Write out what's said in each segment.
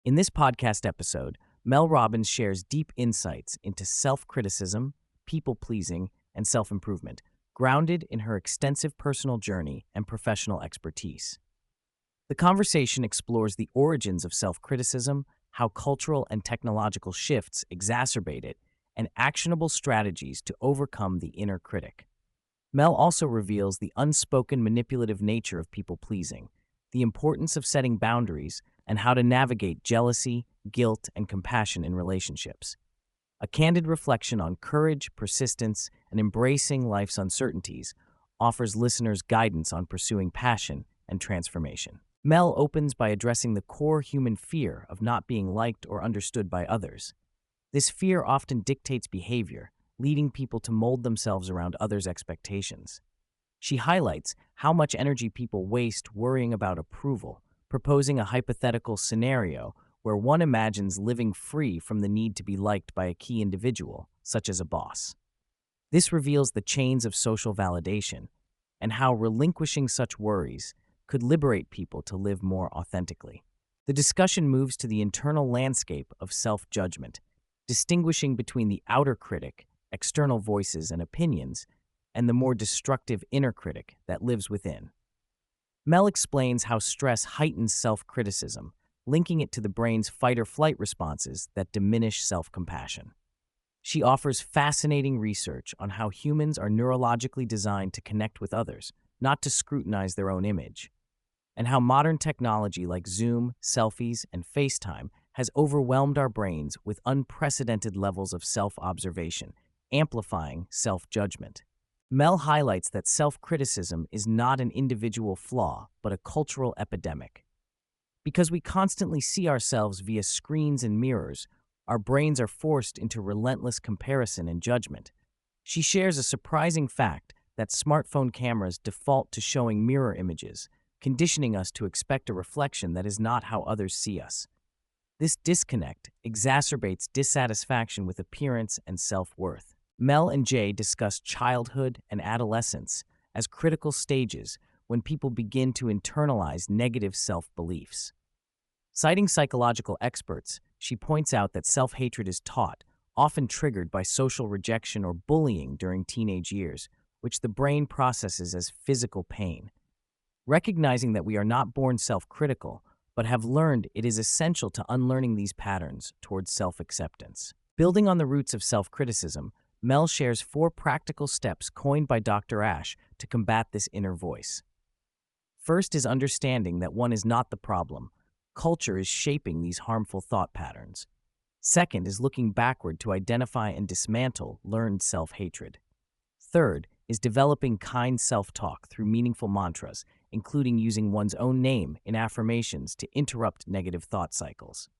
In this podcast episode, Mel Robbins shares deep insights into self-criticism, people-pleasing, and self-improvement, grounded in her extensive personal journey and professional expertise. The conversation explores the origins of self-criticism, how cultural and technological shifts exacerbate it, and actionable strategies to overcome the inner critic. Mel also reveals the unspoken manipulative nature of people-pleasing, the importance of setting boundaries, and how to navigate jealousy, guilt, and compassion in relationships. A candid reflection on courage, persistence, and embracing life's uncertainties offers listeners guidance on pursuing passion and transformation. Mel opens by addressing the core human fear of not being liked or understood by others. This fear often dictates behavior, leading people to mold themselves around others' expectations. She highlights how much energy people waste worrying about approval, proposing a hypothetical scenario where one imagines living free from the need to be liked by a key individual, such as a boss. This reveals the chains of social validation and how relinquishing such worries could liberate people to live more authentically. The discussion moves to the internal landscape of self-judgment, distinguishing between the outer critic, external voices and opinions, and the more destructive inner critic that lives within. Mel explains how stress heightens self-criticism, linking it to the brain's fight-or-flight responses that diminish self-compassion. She offers fascinating research on how humans are neurologically designed to connect with others, not to scrutinize their own image, and how modern technology like Zoom, selfies, and FaceTime has overwhelmed our brains with unprecedented levels of self-observation, amplifying self-judgment. Mel highlights that self-criticism is not an individual flaw, but a cultural epidemic. Because we constantly see ourselves via screens and mirrors, our brains are forced into relentless comparison and judgment. She shares a surprising fact that smartphone cameras default to showing mirror images, conditioning us to expect a reflection that is not how others see us. This disconnect exacerbates dissatisfaction with appearance and self-worth. Mel and Jay discuss childhood and adolescence as critical stages when people begin to internalize negative self-beliefs. Citing psychological experts, she points out that self-hatred is taught, often triggered by social rejection or bullying during teenage years, which the brain processes as physical pain. Recognizing that we are not born self-critical, but have learned it is essential to unlearning these patterns towards self-acceptance. Building on the roots of self-criticism, Mel shares 4 practical steps coined by Dr. Ash to combat this inner voice. First is understanding that one is not the problem. Culture is shaping these harmful thought patterns. Second is looking backward to identify and dismantle learned self-hatred. Third is developing kind self-talk through meaningful mantras, including using one's own name in affirmations to interrupt negative thought cycles.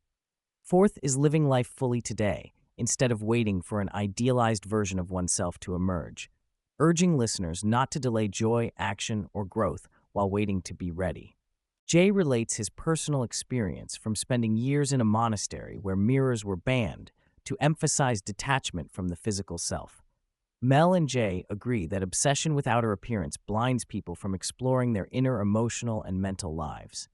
Fourth is living life fully today, instead of waiting for an idealized version of oneself to emerge, urging listeners not to delay joy, action, or growth while waiting to be ready. Jay relates his personal experience from spending years in a monastery where mirrors were banned to emphasize detachment from the physical self. Mel and Jay agree that obsession with outer appearance blinds people from exploring their inner emotional and mental lives.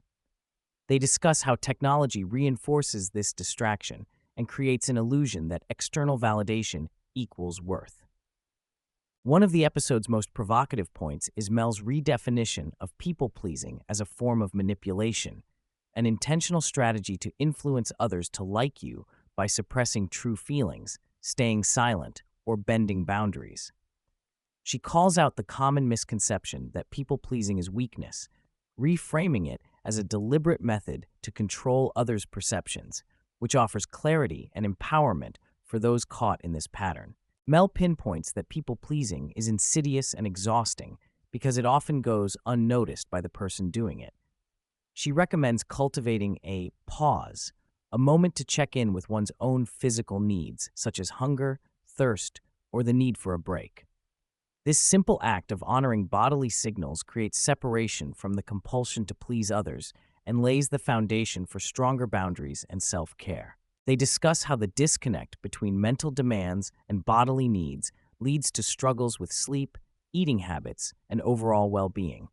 They discuss how technology reinforces this distraction and creates an illusion that external validation equals worth. One of the episode's most provocative points is Mel's redefinition of people-pleasing as a form of manipulation, an intentional strategy to influence others to like you by suppressing true feelings, staying silent, or bending boundaries. She calls out the common misconception that people-pleasing is weakness, reframing it as a deliberate method to control others' perceptions, which offers clarity and empowerment for those caught in this pattern. Mel pinpoints that people-pleasing is insidious and exhausting because it often goes unnoticed by the person doing it. She recommends cultivating a pause, a moment to check in with one's own physical needs, such as hunger, thirst, or the need for a break. This simple act of honoring bodily signals creates separation from the compulsion to please others and lays the foundation for stronger boundaries and self-care. They discuss how the disconnect between mental demands and bodily needs leads to struggles with sleep, eating habits, and overall well-being.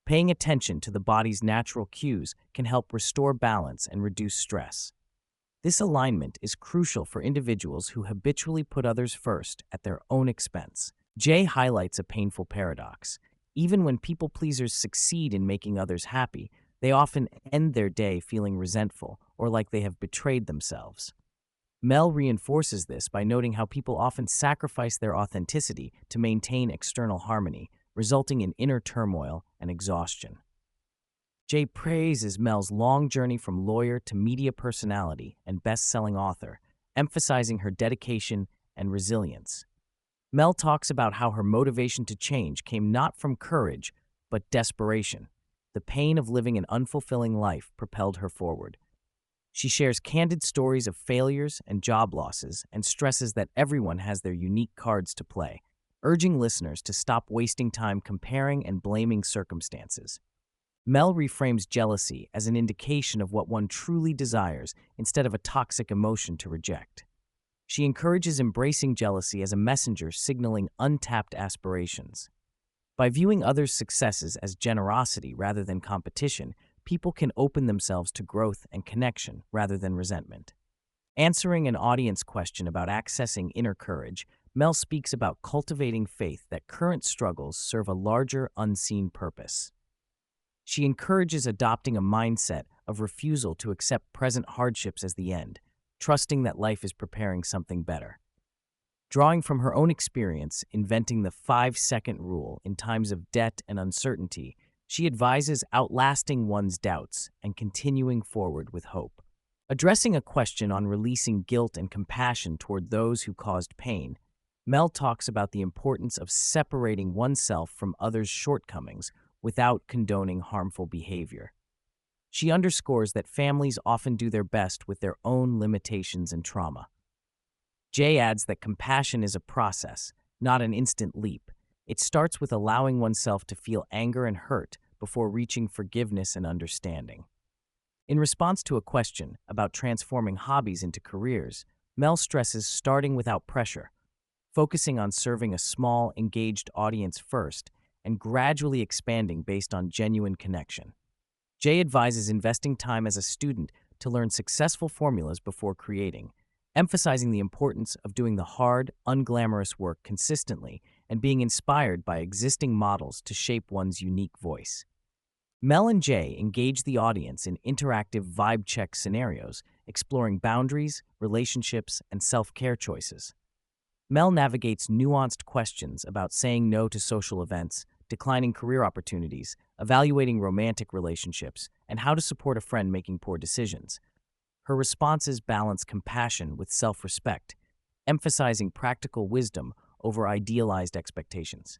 Paying attention to the body's natural cues can help restore balance and reduce stress. This alignment is crucial for individuals who habitually put others first at their own expense. Jay highlights a painful paradox. Even when people pleasers succeed in making others happy, they often end their day feeling resentful or like they have betrayed themselves. Mel reinforces this by noting how people often sacrifice their authenticity to maintain external harmony, resulting in inner turmoil and exhaustion. Jay praises Mel's long journey from lawyer to media personality and best-selling author, emphasizing her dedication and resilience. Mel talks about how her motivation to change came not from courage, but desperation. The pain of living an unfulfilling life propelled her forward. She shares candid stories of failures and job losses and stresses that everyone has their unique cards to play, urging listeners to stop wasting time comparing and blaming circumstances. Mel reframes jealousy as an indication of what one truly desires instead of a toxic emotion to reject. She encourages embracing jealousy as a messenger signaling untapped aspirations. By viewing others' successes as generosity rather than competition, people can open themselves to growth and connection rather than resentment. Answering an audience question about accessing inner courage, Mel speaks about cultivating faith that current struggles serve a larger, unseen purpose. She encourages adopting a mindset of refusal to accept present hardships as the end, trusting that life is preparing something better. Drawing from her own experience inventing the 5-second rule in times of debt and uncertainty, she advises outlasting one's doubts and continuing forward with hope. Addressing a question on releasing guilt and compassion toward those who caused pain, Mel talks about the importance of separating oneself from others' shortcomings without condoning harmful behavior. She underscores that families often do their best with their own limitations and trauma. Jay adds that compassion is a process, not an instant leap. It starts with allowing oneself to feel anger and hurt before reaching forgiveness and understanding. In response to a question about transforming hobbies into careers, Mel stresses starting without pressure, focusing on serving a small, engaged audience first, and gradually expanding based on genuine connection. Jay advises investing time as a student to learn successful formulas before creating, emphasizing the importance of doing the hard, unglamorous work consistently and being inspired by existing models to shape one's unique voice. Mel and Jay engage the audience in interactive vibe check scenarios, exploring boundaries, relationships, and self-care choices. Mel navigates nuanced questions about saying no to social events, declining career opportunities, evaluating romantic relationships, and how to support a friend making poor decisions. Her responses balance compassion with self-respect, emphasizing practical wisdom over idealized expectations.